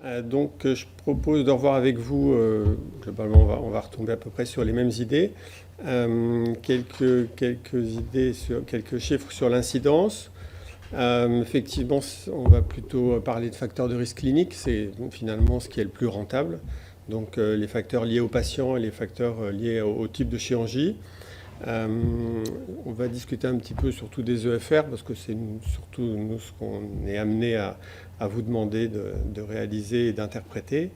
Je propose de revoir avec vous, globalement, on va retomber à peu près sur les mêmes idées. Quelques chiffres sur l'incidence. Effectivement, on va plutôt parler de facteurs de risque clinique, c'est finalement ce qui est le plus rentable. Donc les facteurs liés aux patients et les facteurs liés au type de chirurgie. On va discuter un petit peu surtout des EFR, parce que c'est surtout nous ce qu'on est amené à vous demander de réaliser et d'interpréter.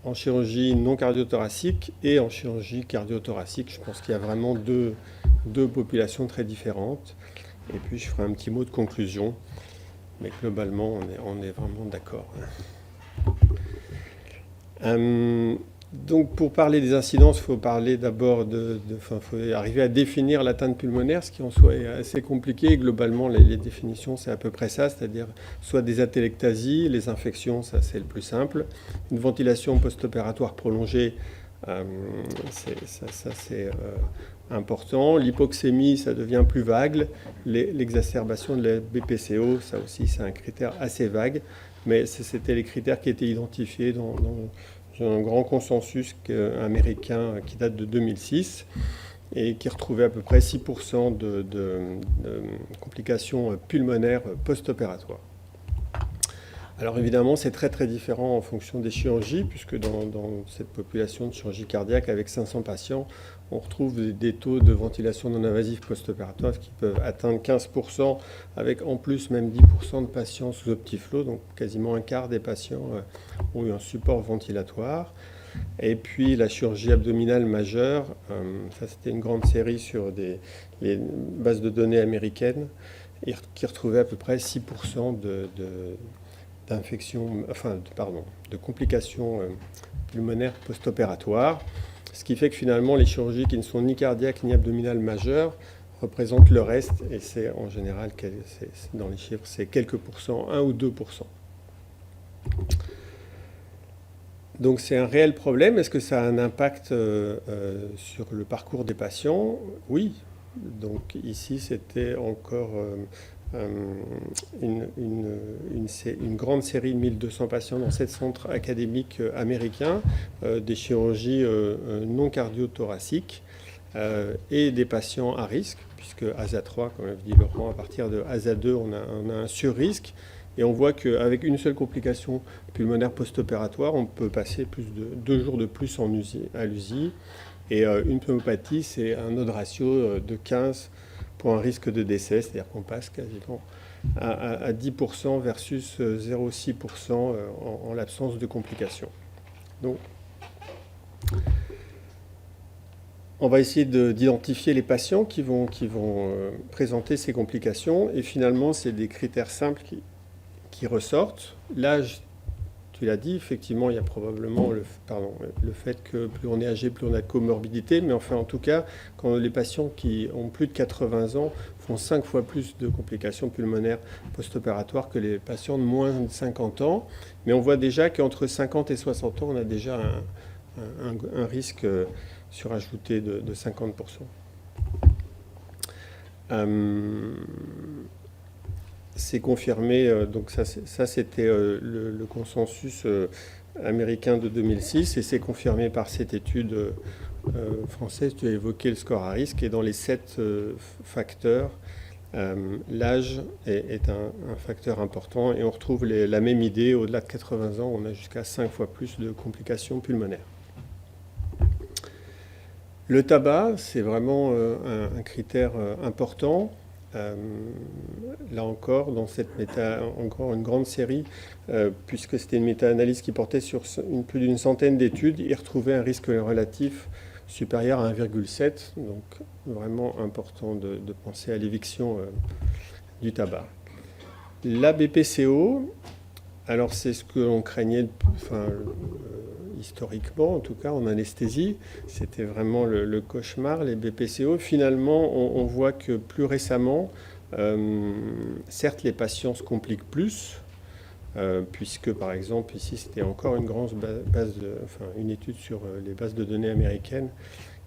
En chirurgie non cardiothoracique et en chirurgie cardiothoracique, je pense qu'il y a vraiment deux populations très différentes. Et puis je ferai un petit mot de conclusion, mais globalement on est vraiment d'accord. Donc pour parler des incidences, il faut parler d'abord faut arriver à définir l'atteinte pulmonaire, ce qui en soi est assez compliqué. Globalement, les définitions, c'est à peu près ça, c'est-à-dire soit des atelectasies, les infections, ça c'est le plus simple. Une ventilation post-opératoire prolongée, c'est important. L'hypoxémie, ça devient plus vague. L'exacerbation de la BPCO, ça aussi c'est un critère assez vague, mais c'était les critères qui étaient identifiés dans un grand consensus américain qui date de 2006 et qui retrouvait à peu près 6% de complications pulmonaires post-opératoires. Alors évidemment, c'est très très différent en fonction des chirurgies, puisque dans cette population de chirurgie cardiaque avec 500 patients, on retrouve des taux de ventilation non invasive post-opératoire qui peuvent atteindre 15%, avec en plus même 10% de patients sous Optiflow, donc quasiment un quart des patients ont eu un support ventilatoire. Et puis la chirurgie abdominale majeure, ça c'était une grande série sur les bases de données américaines, qui retrouvait à peu près 6% de complications pulmonaires post-opératoires, ce qui fait que finalement les chirurgies qui ne sont ni cardiaques ni abdominales majeures représentent le reste, et c'est en général, dans les chiffres, c'est quelques pourcents, 1 ou 2%. Donc c'est un réel problème. Est-ce que ça a un impact sur le parcours des patients? Oui. Donc ici c'était encore une grande série de 1200 patients dans 7 centres académiques américains, des chirurgies non cardiothoraciques et des patients à risque, puisque ASA3, comme l'a dit Laurent, à partir de ASA2, on a un surrisque. Et on voit qu'avec une seule complication pulmonaire post-opératoire, on peut passer plus de 2 jours de plus à l'USI. Et une pneumopathie, c'est un odds ratio de 15 pour un risque de décès, c'est-à-dire qu'on passe quasiment à 10% versus 0,6% en l'absence de complications. Donc, on va essayer d'identifier les patients qui vont présenter ces complications. Et finalement, c'est des critères simples qui ressortent. L'âge, tu l'as dit, effectivement, il y a probablement le fait que plus on est âgé, plus on a de comorbidité. Mais enfin, en tout cas, quand les patients qui ont plus de 80 ans font 5 fois plus de complications pulmonaires post-opératoires que les patients de moins de 50 ans. Mais on voit déjà qu'entre 50 et 60 ans, on a déjà un risque surajouté de 50%. C'est confirmé, donc ça c'était le consensus américain de 2006, et c'est confirmé par cette étude française. Tu as évoqué le score à risque, et dans les 7 facteurs, l'âge est un facteur important, et on retrouve la même idée. Au-delà de 80 ans, on a jusqu'à 5 fois plus de complications pulmonaires. Le tabac, c'est vraiment un critère important. Là encore, dans cette encore une grande série, puisque c'était une méta-analyse qui portait sur plus d'une centaine d'études, il retrouvait un risque relatif supérieur à 1,7, donc vraiment important de penser à l'éviction du tabac. La BPCO, alors c'est ce que l'on craignait, historiquement, en tout cas en anesthésie, c'était vraiment le cauchemar, les BPCO. Finalement, on voit que plus récemment, certes, les patients se compliquent plus, puisque par exemple, ici, c'était encore une grande une étude sur les bases de données américaines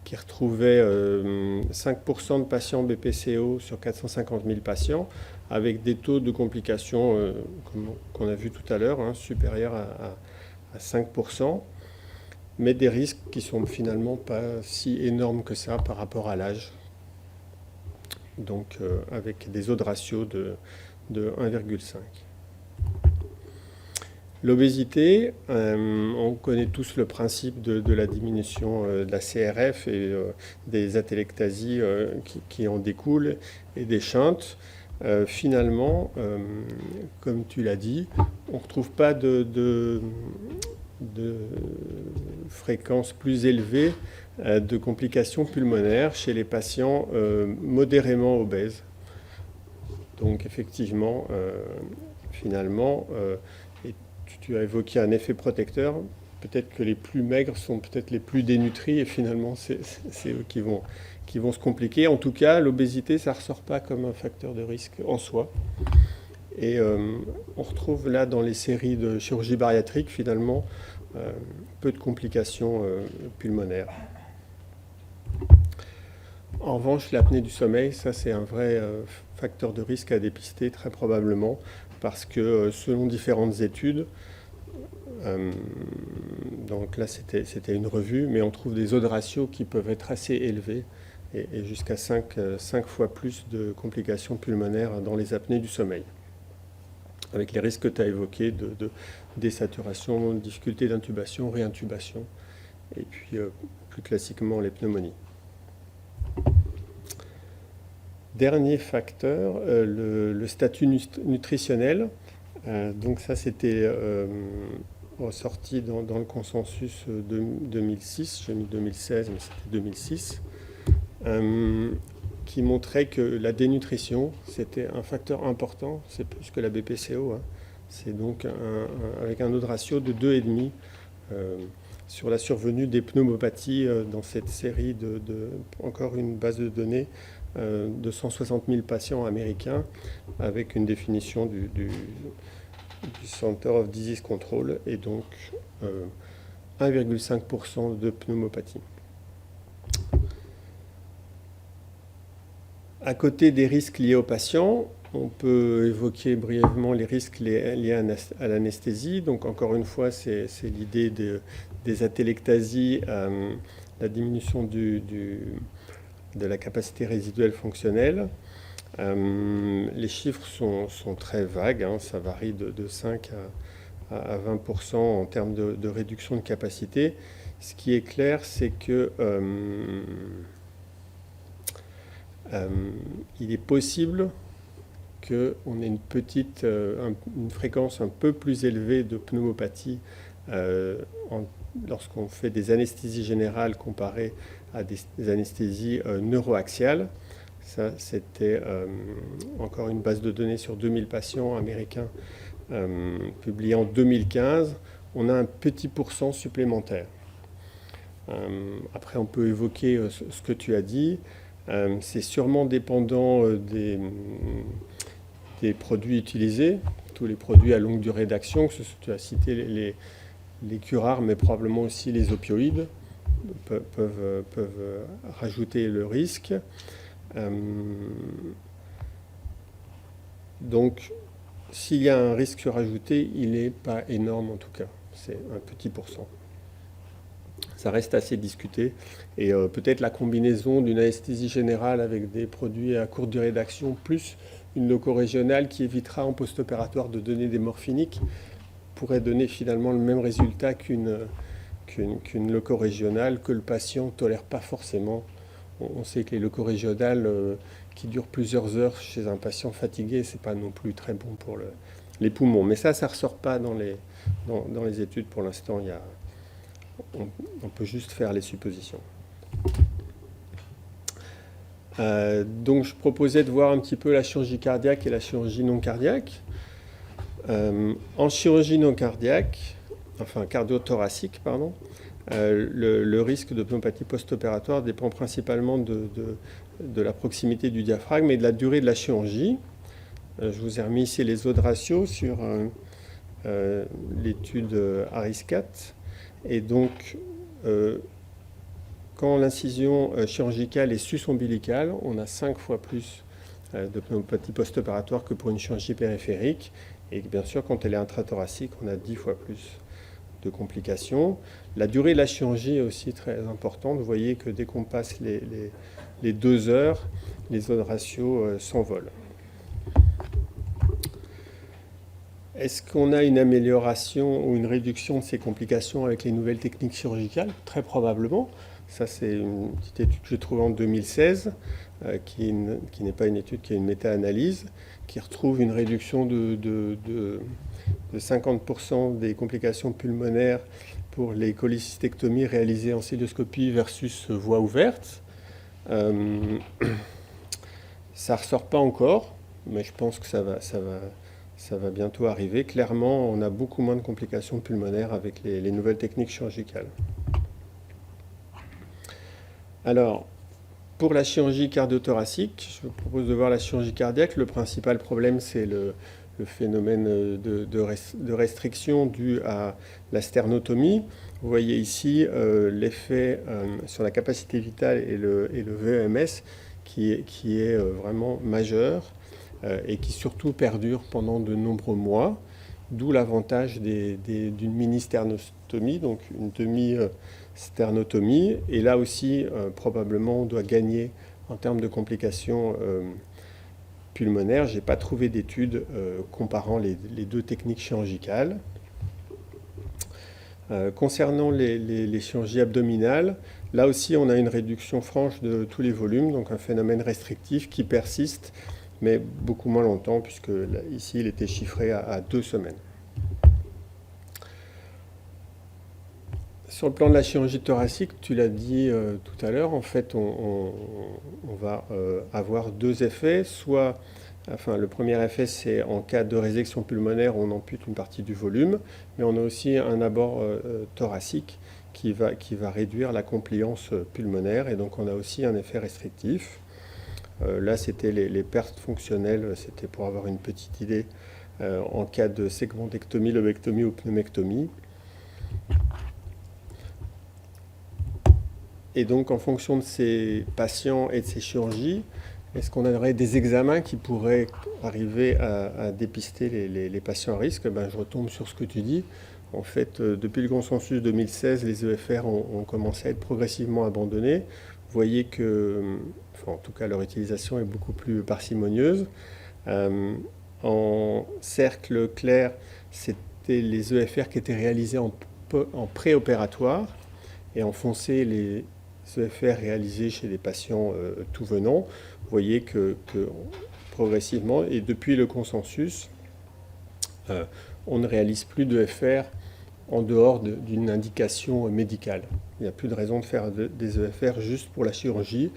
qui retrouvait 5% de patients BPCO sur 450 000 patients, avec des taux de complications, comme qu'on a vu tout à l'heure, supérieurs à 5%, mais des risques qui sont finalement pas si énormes que ça par rapport à l'âge. Donc avec des odds ratio de 1,5. L'obésité, on connaît tous le principe de la diminution de la CRF et des atélectasies qui en découlent et des shunts. Finalement, comme tu l'as dit, on ne retrouve pas de fréquence plus élevée de complications pulmonaires chez les patients modérément obèses. Donc effectivement, finalement, tu as évoqué un effet protecteur. Peut-être que les plus maigres sont peut-être les plus dénutris et finalement c'est eux qui vont se compliquer. En tout cas, l'obésité, ça ne ressort pas comme un facteur de risque en soi. Et on retrouve là dans les séries de chirurgie bariatrique finalement peu de complications pulmonaires. En revanche, l'apnée du sommeil, ça c'est un vrai facteur de risque à dépister très probablement parce que selon différentes études, donc là c'était une revue, mais on trouve des odds ratios qui peuvent être assez élevés et jusqu'à 5 fois plus de complications pulmonaires dans les apnées du sommeil, avec les risques que tu as évoqués de désaturation, de difficulté d'intubation, réintubation, et puis plus classiquement les pneumonies. Dernier facteur, le statut nutritionnel. Donc ça, c'était ressorti dans le consensus de 2006, j'ai mis 2016, mais c'était 2006, qui montrait que la dénutrition, c'était un facteur important, c'est plus que la BPCO, c'est donc avec un odds ratio de 2,5 sur la survenue des pneumopathies dans cette série encore une base de données de 160 000 patients américains avec une définition du Center of Disease Control et donc 1,5% de pneumopathie. À côté des risques liés aux patients, on peut évoquer brièvement les risques liés à l'anesthésie. Donc encore une fois, c'est l'idée des atélectasies, la diminution de la capacité résiduelle fonctionnelle. Les chiffres sont très vagues, ça varie de 5 à 20% en termes de réduction de capacité. Ce qui est clair, c'est que il est possible qu'on ait une fréquence un peu plus élevée de pneumopathie lorsqu'on fait des anesthésies générales comparées à des anesthésies neuroaxiales. Ça, c'était encore une base de données sur 2000 patients américains publiée en 2015. On a un petit pourcent supplémentaire. Après, on peut évoquer ce que tu as dit. C'est sûrement dépendant des produits utilisés, tous les produits à longue durée d'action, tu as cité les curares, mais probablement aussi les opioïdes peuvent rajouter le risque. Donc, s'il y a un risque surajouté, il n'est pas énorme en tout cas, c'est un petit pourcent. Ça reste assez discuté et peut-être la combinaison d'une anesthésie générale avec des produits à courte durée d'action plus une loco-régionale qui évitera en post-opératoire de donner des morphiniques pourrait donner finalement le même résultat qu'une loco-régionale que le patient ne tolère pas forcément. On sait que les loco-régionales qui durent plusieurs heures chez un patient fatigué, ce n'est pas non plus très bon pour les poumons. Mais ça ne ressort pas dans les études pour l'instant. On peut juste faire les suppositions. Donc je proposais de voir un petit peu la chirurgie cardiaque et la chirurgie non cardiaque. En chirurgie non cardiaque, enfin cardio-thoracique, pardon, le risque de pneumopathie post-opératoire dépend principalement de la proximité du diaphragme et de la durée de la chirurgie. Je vous ai remis ici les odds ratios sur l'étude ARIS-4. Et donc, quand l'incision chirurgicale est sus-ombilicale, on a 5 fois plus de pneumopathie post-opératoire que pour une chirurgie périphérique. Et bien sûr, quand elle est intrathoracique, on a 10 fois plus de complications. La durée de la chirurgie est aussi très importante. Vous voyez que dès qu'on passe les 2 heures, les odds ratios s'envolent. Est-ce qu'on a une amélioration ou une réduction de ces complications avec les nouvelles techniques chirurgicales? Très probablement. Ça, c'est une petite étude que j'ai trouvée en 2016, qui n'est pas une étude, qui est une méta-analyse, qui retrouve une réduction de 50% des complications pulmonaires pour les cholécystectomies réalisées en célioscopie versus voie ouverte. Ça ne ressort pas encore, mais je pense que ça va bientôt arriver. Clairement, on a beaucoup moins de complications pulmonaires avec les nouvelles techniques chirurgicales. Alors, pour la chirurgie cardio-thoracique, je vous propose de voir la chirurgie cardiaque. Le principal problème, c'est le phénomène de restriction dû à la sternotomie. Vous voyez ici l'effet sur la capacité vitale et le VEMS qui est vraiment majeur et qui surtout perdure pendant de nombreux mois, d'où l'avantage d'une mini-sternotomie, donc une demi-sternotomie. Et là aussi, probablement, on doit gagner en termes de complications pulmonaires. Je n'ai pas trouvé d'études comparant les 2 techniques chirurgicales. Concernant les chirurgies abdominales, là aussi, on a une réduction franche de tous les volumes, donc un phénomène restrictif qui persiste, mais beaucoup moins longtemps, puisque là, ici, il était chiffré à 2 semaines. Sur le plan de la chirurgie thoracique, tu l'as dit tout à l'heure, en fait, on va avoir 2 effets. Le premier effet, c'est en cas de résection pulmonaire, on ampute une partie du volume, mais on a aussi un abord thoracique qui va réduire la compliance pulmonaire, et donc on a aussi un effet restrictif. Là, c'était les pertes fonctionnelles, c'était pour avoir une petite idée en cas de segmentectomie, lobectomie ou pneumectomie. Et donc, en fonction de ces patients et de ces chirurgies, est-ce qu'on aurait des examens qui pourraient arriver à dépister les patients à risque? Je retombe sur ce que tu dis. En fait, depuis le consensus 2016, les EFR ont commencé à être progressivement abandonnés. Vous voyez que, en tout cas, leur utilisation est beaucoup plus parcimonieuse. En cercle clair, c'était les EFR qui étaient réalisés en préopératoire, et en foncé, les EFR réalisés chez des patients tout venant. Vous voyez que progressivement, et depuis le consensus, on ne réalise plus d'EFR en dehors d'une indication médicale. Il n'y a plus de raison de faire des EFR juste pour la chirurgie.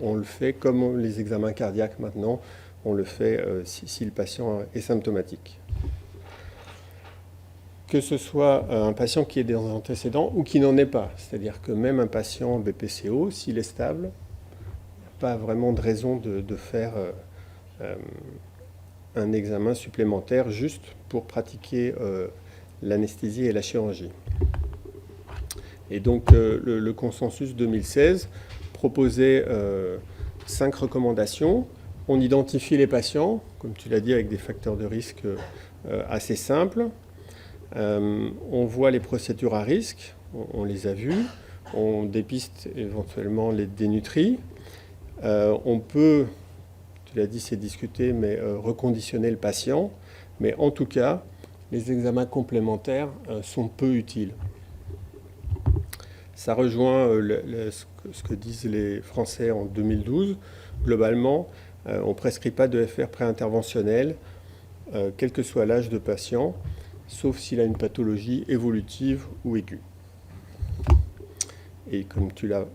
On le fait comme les examens cardiaques maintenant, on le fait si le patient est symptomatique. Que ce soit un patient qui est des antécédents ou qui n'en est pas. C'est-à-dire que même un patient BPCO, s'il est stable, il n'y a pas vraiment de raison de faire un examen supplémentaire juste pour pratiquer l'anesthésie et la chirurgie. Et donc le consensus 2016 proposait 5 recommandations. On identifie les patients, comme tu l'as dit, avec des facteurs de risque assez simples. On voit les procédures à risque, on les a vues, on dépiste éventuellement les dénutries. On peut, tu l'as dit, c'est discuté, mais reconditionner le patient. Mais en tout cas, les examens complémentaires sont peu utiles. Ça rejoint ce que disent les Français en 2012. Globalement, on ne prescrit pas de FR préinterventionnel, quel que soit l'âge de patient, sauf s'il a une pathologie évolutive ou aiguë. Et comme tu l'as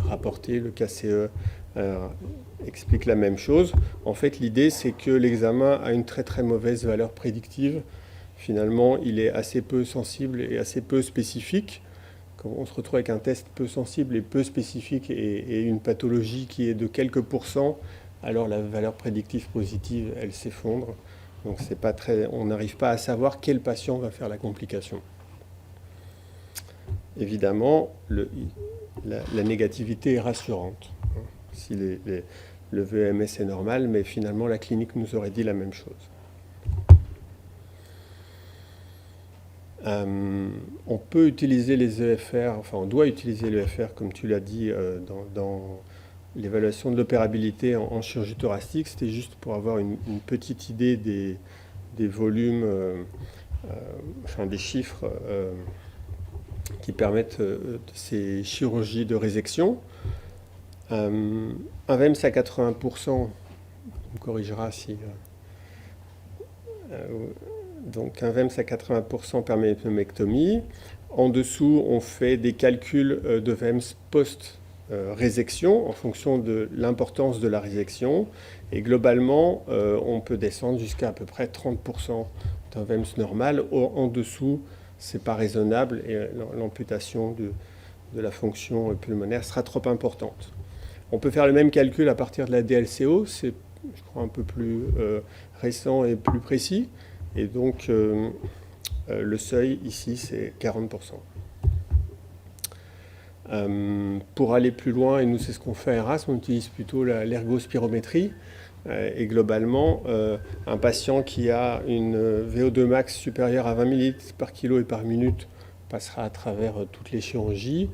rapporté, le KCE explique la même chose. En fait, l'idée, c'est que l'examen a une très très mauvaise valeur prédictive. Finalement, il est assez peu sensible et assez peu spécifique. Quand on se retrouve avec un test peu sensible et peu spécifique et une pathologie qui est de quelques pourcents, alors la valeur prédictive positive, elle s'effondre. Donc on n'arrive pas à savoir quel patient va faire la complication. Évidemment, la négativité est rassurante. Si le VMS est normal, mais finalement la clinique nous aurait dit la même chose. On peut utiliser les EFR, enfin on doit utiliser l'EFR comme tu l'as dit dans l'évaluation de l'opérabilité en chirurgie thoracique. C'était juste pour avoir une petite idée des volumes, enfin des chiffres qui permettent ces chirurgies de résection. Un VEMS à 80%, on me corrigera si... donc un VEMS à 80% permet une pneumectomie. En dessous, on fait des calculs de VEMS post-résection en fonction de l'importance de la résection. Et globalement, on peut descendre jusqu'à peu près 30% d'un VEMS normal. En dessous, ce n'est pas raisonnable et l'amputation de la fonction pulmonaire sera trop importante. On peut faire le même calcul à partir de la DLCO, c'est, je crois, un peu plus récent et plus précis. Et donc, le seuil ici, c'est 40%. Pour aller plus loin, et nous, c'est ce qu'on fait à Erasme, on utilise plutôt l'ergospirométrie. Et globalement, un patient qui a une VO2 max supérieure à 20 ml par kilo et par minute passera à travers toutes les chirurgies.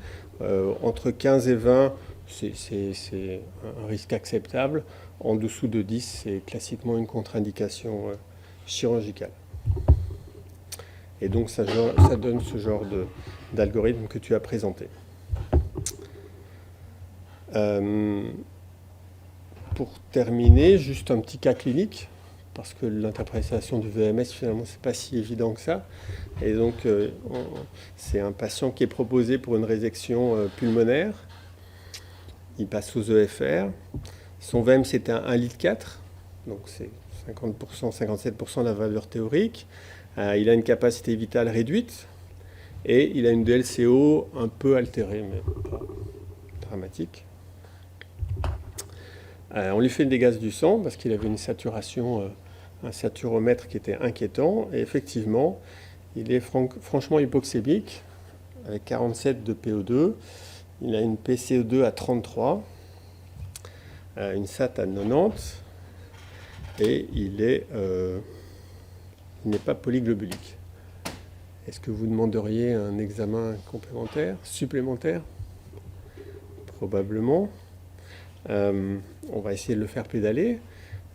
Entre 15 et 20, c'est un risque acceptable. En dessous de 10, c'est classiquement une contre-indication chirurgicale. Et donc, ça donne ce genre d'algorithme que tu as présenté. Pour terminer, juste un petit cas clinique, parce que l'interprétation du VMS, finalement, c'est pas si évident que ça. Et donc, c'est un patient qui est proposé pour une résection pulmonaire. Il passe aux EFR. Son VEMS c'était un 1,4 litre, donc c'est 50%, 57% de la valeur théorique. Il a une capacité vitale réduite et il a une DLCO un peu altérée, mais pas dramatique. On lui fait des gaz du sang parce qu'il avait une saturation, un saturomètre qui était inquiétant. Et effectivement, il est franchement hypoxémique avec 47 de PO2. Il a une PCO2 à 33, une SAT à 90 et il n'est pas polyglobulique. Est-ce que vous demanderiez un examen complémentaire, supplémentaire? Probablement. On va essayer de le faire pédaler.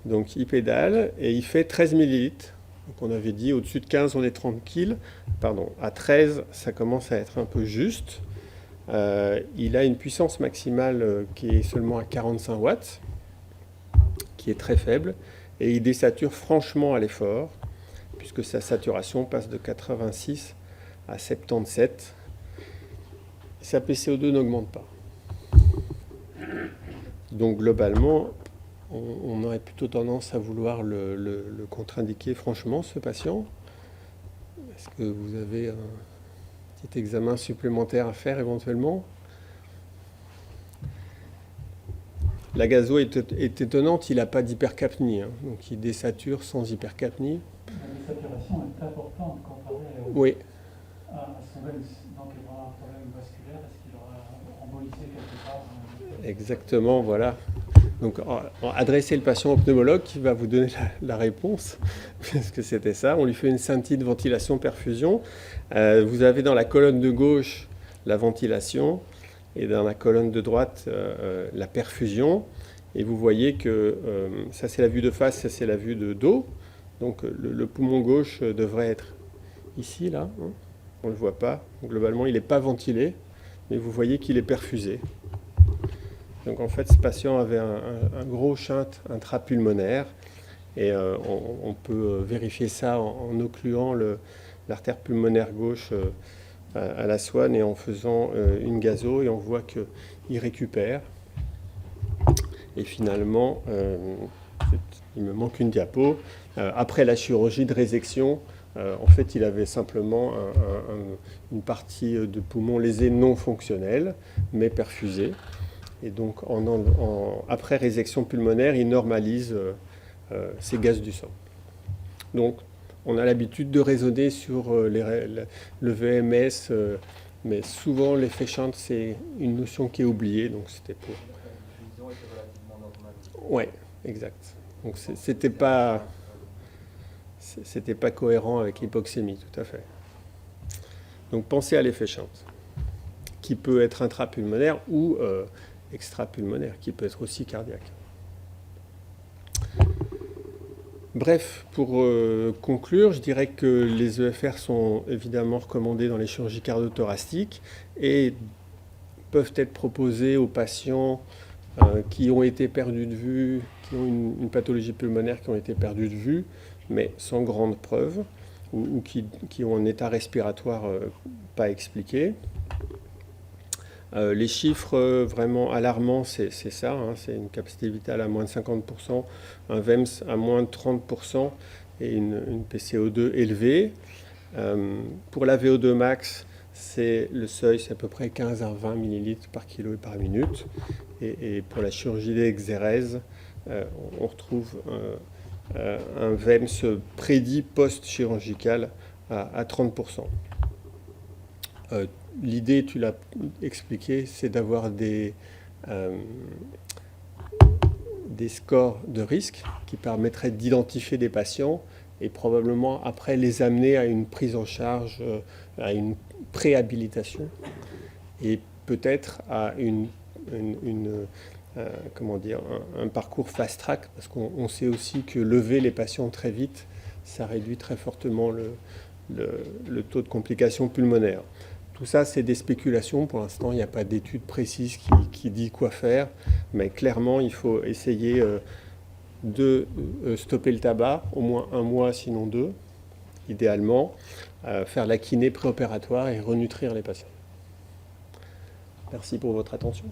Donc il pédale et il fait 13 millilitres. Donc on avait dit au-dessus de 15 on est tranquille. Pardon, à 13 ça commence à être un peu juste. Il a une puissance maximale qui est seulement à 45 watts, qui est très faible, et il désature franchement à l'effort, puisque sa saturation passe de 86 à 77. Sa PCO2 n'augmente pas. Donc globalement, on aurait plutôt tendance à vouloir le contre-indiquer franchement, ce patient. Est-ce que vous avez un petit examen supplémentaire à faire éventuellement? La gazo est étonnante, il n'a pas d'hypercapnie, hein, donc il désature sans hypercapnie. La saturation est importante comparée oui. à son VEMS. Donc il aura un problème vasculaire, est-ce qu'il aura embolisé quelque part? Exactement, voilà. Donc adressez le patient au pneumologue qui va vous donner la réponse, parce que c'était ça. On lui fait une scintille de ventilation-perfusion. Vous avez dans la colonne de gauche la ventilation et dans la colonne de droite la perfusion. Et vous voyez que ça c'est la vue de face, ça c'est la vue de dos. Donc le poumon gauche devrait être ici, là. Hein. On ne le voit pas. Donc, globalement, il n'est pas ventilé, mais vous voyez qu'il est perfusé. Donc en fait, ce patient avait un gros shunt intrapulmonaire et on peut vérifier ça en occluant l'artère pulmonaire gauche à la Swan et en faisant une gazo et on voit qu'il récupère. Et finalement, il me manque une diapo. Après la chirurgie de résection, en fait, il avait simplement une partie de poumon lésée non fonctionnelle, mais perfusée. Et donc, après résection pulmonaire, il normalise ses gaz du sang. Donc, on a l'habitude de raisonner sur le VMS, mais souvent, l'effet shunt, c'est une notion qui est oubliée. Donc, c'était pour... Ouais, exact. Donc c'était pas cohérent avec l'hypoxémie, tout à fait. Donc pensez à l'effet Shunt, qui peut être intrapulmonaire ou extrapulmonaire, qui peut être aussi cardiaque. Bref, pour conclure, je dirais que les EFR sont évidemment recommandés dans les chirurgies cardio-thoraciques et peuvent être proposés aux patients qui ont été perdus de vue, qui ont une pathologie pulmonaire qui ont été perdus de vue, mais sans grande preuve, ou qui ont un état respiratoire pas expliqué. Les chiffres vraiment alarmants, c'est ça, hein, c'est une capacité vitale à moins de 50%, un VEMS à moins de 30% et une PCO2 élevée. Pour la VO2 max, le seuil, c'est à peu près 15 à 20 millilitres par kilo et par minute. Et pour la chirurgie d'exérèse, on retrouve un VEMS prédit post-chirurgical à 30%. L'idée, tu l'as expliqué, c'est d'avoir des scores de risque qui permettraient d'identifier des patients et probablement après les amener à une prise en charge, à une préhabilitation et peut-être à un parcours fast track, parce qu'on sait aussi que lever les patients très vite, ça réduit très fortement le taux de complications pulmonaires. Tout ça, c'est des spéculations. Pour l'instant, il n'y a pas d'étude précise qui dit quoi faire, mais clairement, il faut essayer de stopper le tabac, au moins 1 mois, sinon 2, idéalement, faire la kiné préopératoire et renutrir les patients. Merci pour votre attention.